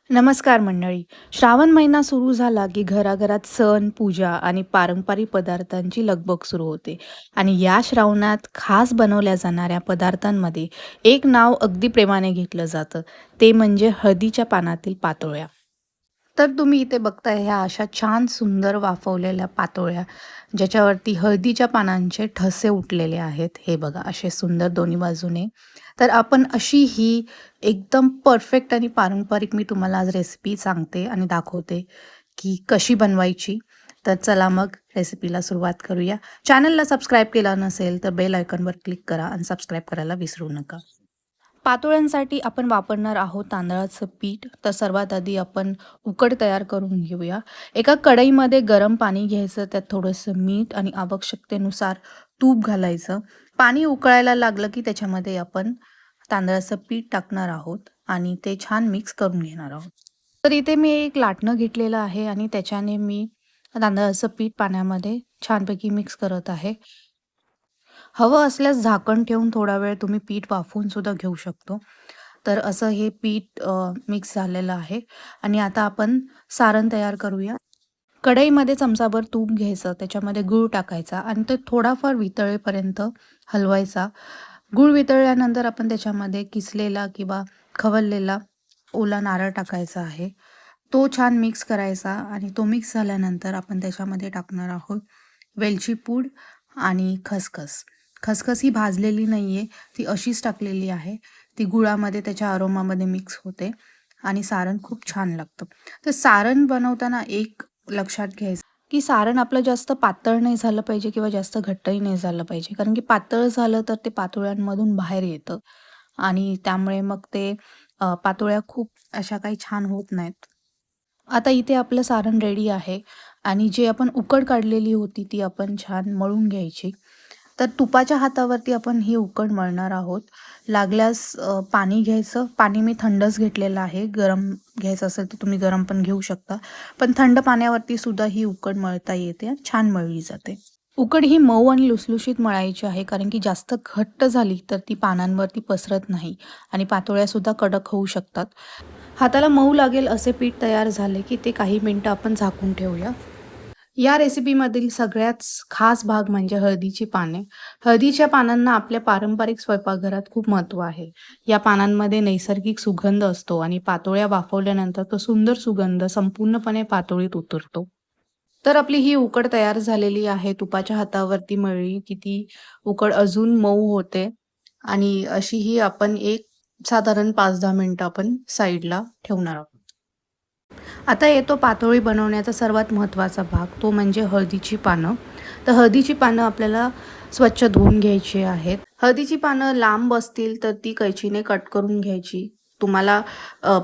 नमस्कार मंडळी. श्रावण महिना सुरू झाला की घराघरात सण, पूजा आणि पारंपरिक पदार्थांची लगबग सुरू होते. आणि या श्रावणात खास बनवल्या जाणाऱ्या पदार्थांमध्ये एक नाव अगदी प्रेमाने घेतलं जातं, ते म्हणजे हळदीच्या पानातील पातोळ्या. तर तुम्ही इथे बघताय ह्या अशा छान सुंदर वाफवलेल्या पातोळ्या, ज्याच्यावरती हळदीच्या पानांचे ठसे उठलेले आहेत. हे बघा असे सुंदर दोन्ही बाजूने. तर आपण अशी ही एकदम परफेक्ट आणि पारंपरिक मी तुम्हाला आज रेसिपी सांगते आणि दाखवते की कशी बनवायची. तर चला मग रेसिपीला सुरुवात करूया. चॅनलला सबस्क्राईब केला नसेल तर बेल आयकॉनवर क्लिक करा आणि सबस्क्राईब करायला विसरू नका. पातोळ्यांसाठी आपण वापरणार आहोत तांदळाचं पीठ. तर सर्वात आधी आपण उकड तयार करून घेऊया. एका कढईमध्ये गरम पाणी घ्यायचं, त्यात थोडंसं मीठ आणि आवश्यकतेनुसार तूप घालायचं. पाणी उकळायला लागलं की त्याच्यामध्ये आपण तांदळाचं पीठ टाकणार आहोत आणि ते छान मिक्स करून घेणार आहोत. तर इथे मी एक लाटणं घेतलेलं आहे आणि त्याच्याने मी तांदळाचं पीठ पाण्यामध्ये छानपैकी मिक्स करत आहे. हवं असल्यास झाकण ठेवून थोडा वेळ तुम्ही पीठ वाफवून सुद्धा घेऊ शकतो. तर असं हे पीठ मिक्स झालेलं आहे आणि आता आपण सारण तयार करूया. कढईमध्ये चमचाभर तूप घ्यायचं, त्याच्यामध्ये गूळ टाकायचा आणि ते थोडाफार वितळेपर्यंत हलवायचा. गूळ वितळल्यानंतर आपण त्याच्यामध्ये किसलेला किंवा खवललेला ओला नारळ टाकायचा आहे. तो छान मिक्स करायचा आणि तो मिक्स झाल्यानंतर आपण त्याच्यामध्ये टाकणार आहोत वेलची पूड आणि खसखस. खसखस ही भाजलेली नाही आहे, ती अशीच टाकलेली आहे. ती गुळामध्ये त्याच्या अरोमामध्ये मिक्स होते आणि सारण खूप छान लागतं. तर सारण बनवताना एक लक्षात घ्यायचं की सारण आपलं जास्त पातळ नाही झालं पाहिजे किंवा जास्त घट्टही नाही झालं पाहिजे. कारण की पातळ झालं तर ते पातोळ्यांमधून बाहेर येतं आणि त्यामुळे मग ते पातोळ्या खूप अशा काही छान होत नाहीत. आता इथे आपलं सारण रेडी आहे आणि जे आपण उकड काढलेली होती ती आपण छान मळून घ्यायची. तर तुपाच्या हातावरती आपण ही उकड मळणार आहोत. लागल्यास पाणी घ्यायचं. पाणी मी थंडच घेतलेलं आहे. गरम घ्यायचं असेल तर तुम्ही गरम पण घेऊ शकता. पण थंड पाण्यावरती सुद्धा ही उकड मळता येते, छान मळली जाते. उकड ही मऊ आणि लुसलुशीत मळायची आहे, कारण की जास्त घट्ट झाली तर ती पानांवरती पसरत नाही आणि पातोळ्यासुद्धा कडक होऊ शकतात. हाताला मऊ लागेल असे पीठ तयार झाले की ते काही मिनटं आपण झाकून ठेवूया. या रेसिपीमधील सगळ्यात खास भाग म्हणजे हळदीची पाने. हळदीच्या पानांना आपल्या पारंपरिक स्वयंपाकघरात खूप महत्त्व आहे. या पानांमध्ये नैसर्गिक सुगंध असतो आणि पातोळ्या वाफवल्यानंतर तो सुंदर सुगंध संपूर्णपणे पातोळीत उतरतो. तर आपली ही उकड तयार झालेली आहे. तुपाच्या हातावरती मळली की ती उकड अजून मऊ होते आणि अशी ही आपण एक साधारण 5-10 मिनिटं आपण साईडला ठेवणार आहोत. आता येतो पातोळी बनवण्याचा सर्वात महत्त्वाचा भाग, तो म्हणजे हळदीची पानं. तर हळदीची पानं आपल्याला स्वच्छ धुवून घ्यायची आहेत. हळदीची पानं लांब असतील तर ती कैचीने कट करून घ्यायची. तुम्हाला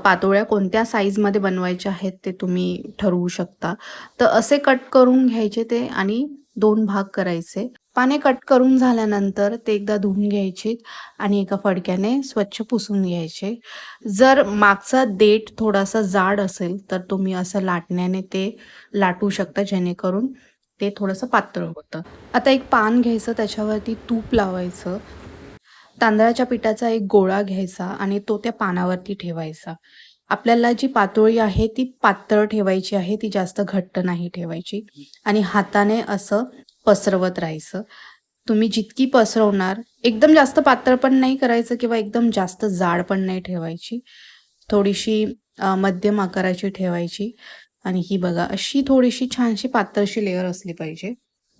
पातोळ्या कोणत्या साईजमध्ये बनवायच्या आहेत ते तुम्ही ठरवू शकता. तर असे कट करून घ्यायचे ते आणि 2 भाग करायचे. पाने कट करून झाल्यानंतर ते एकदा धुवून घ्यायचे आणि एका फडक्याने स्वच्छ पुसून घ्यायचे. जर मागचा देठ थोडासा जाड असेल तर तुम्ही असं लाटण्याने ते लाटू शकता, जेणेकरून ते थोडंसं पातळ होतं. आता एक पान घ्यायचं, त्याच्यावरती तूप लावायचं. तांदळाच्या पिठाचा एक गोळा घ्यायचा आणि तो त्या पानावरती ठेवायचा. आपल्याला जी पातोळी आहे ती पातळ ठेवायची आहे, ती जास्त घट्ट नाही ठेवायची आणि हाताने असं पसरवत राहायचं. तुम्ही जितकी पसरवणार, एकदम जास्त पातळ पण नाही करायचं किंवा एकदम जास्त जाड पण नाही ठेवायची. थोडीशी मध्यम आकाराची ठेवायची आणि ही बघा अशी थोडीशी छानशी पातळशी लेयर असली पाहिजे.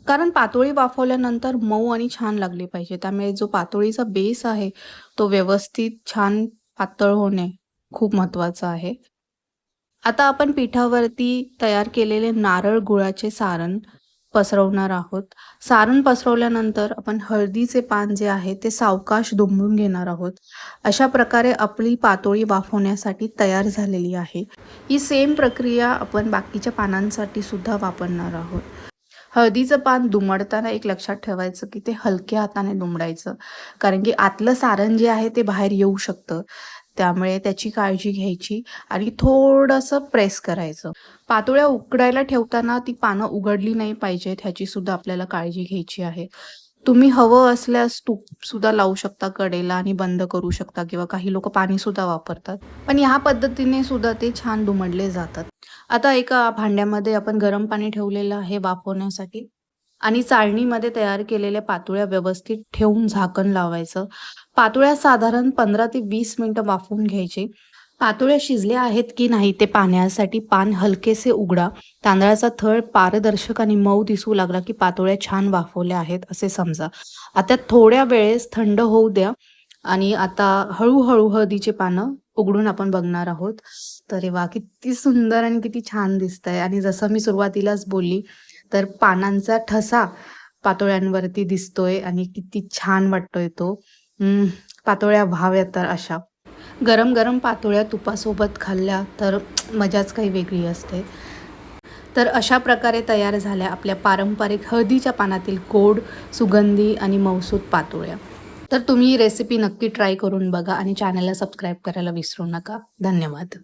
कारण पातोळी वाफवल्यानंतर मऊ आणि छान लागली पाहिजे. त्यामुळे जो पातोळीचा बेस आहे तो व्यवस्थित छान पातळ होणे खूप महत्त्वाचं आहे. आता आपण पिठावरती तयार केलेले नारळ गुळाचे सारण पसरवणार आहोत. सारण पसरवल्यानंतर आपण हळदीचे पान जे आहे ते सावकाश दुमडून घेणार आहोत. अशा प्रकारे आपली पातोळी वाफवण्यासाठी तयार झालेली आहे. ही सेम प्रक्रिया आपण बाकीच्या पानांसाठी सुद्धा वापरणार आहोत. हळदीचं पान दुमडताना एक लक्षात ठेवायचं की ते हलक्या हाताने दुमडायचं, कारण की आतलं सारण जे आहे ते बाहेर येऊ शकतं. त्यामुळे त्याची काळजी घ्यायची आणि थोडंसं प्रेस करायचं. पातोळ्या उकडायला ठेवताना ती पानं उघडली नाही पाहिजेत, ह्याची सुद्धा आपल्याला काळजी घ्यायची आहे. तुम्ही हवं असल्यास तूपसुद्धा लावू शकता कडेला आणि बंद करू शकता किंवा काही लोकं पाणीसुद्धा वापरतात. पण ह्या पद्धतीने सुद्धा ते छान दुमडले जातात. आता एका भांड्यामध्ये आपण गरम पाणी ठेवलेलं आहे वाफवण्यासाठी आणि चाळणीमध्ये तयार केलेल्या पातोळ्या व्यवस्थित ठेवून झाकण लावायचं. पातोळ्या साधारण 15 ते 20 मिनिटं वाफवून घ्यायचे. पातोळ्या शिजल्या आहेत की नाही ते पाहण्यासाठी पान हलकेसे उघडा. तांदळाचा थर पारदर्शक आणि मऊ दिसू लागला की पातोळ्या छान वाफवल्या आहेत असे समजा. आता थोड्या वेळेस थंड होऊ द्या आणि आता हळू-हळू हळदीचे पानं उघडून आपण बघणार आहोत. तर अरे वाह! किती सुंदर आणि किती छान दिसतंय आणि जसं मी सुरुवातीलाच बोलली, तर पानांचा ठसा पातोळ्यांवरती दिसतोय आणि किती छान वाटतोय तो. अं, पातोळ्या व्हाव्या तर अशा. गरम-गरम पातोळ्या तुपासोबत खाल्ल्या तर मजाच काही वेगळी असते. तर अशा प्रकारे तयार झाल्या आपल्या पारंपरिक हळदीच्या पानातील गोड, सुगंधी आणि मऊसूत पातोळ्या. तर तुम्ही ही रेसिपी नक्की ट्राय करून बघा आणि चॅनलला सबस्क्राईब करायला विसरू नका. धन्यवाद.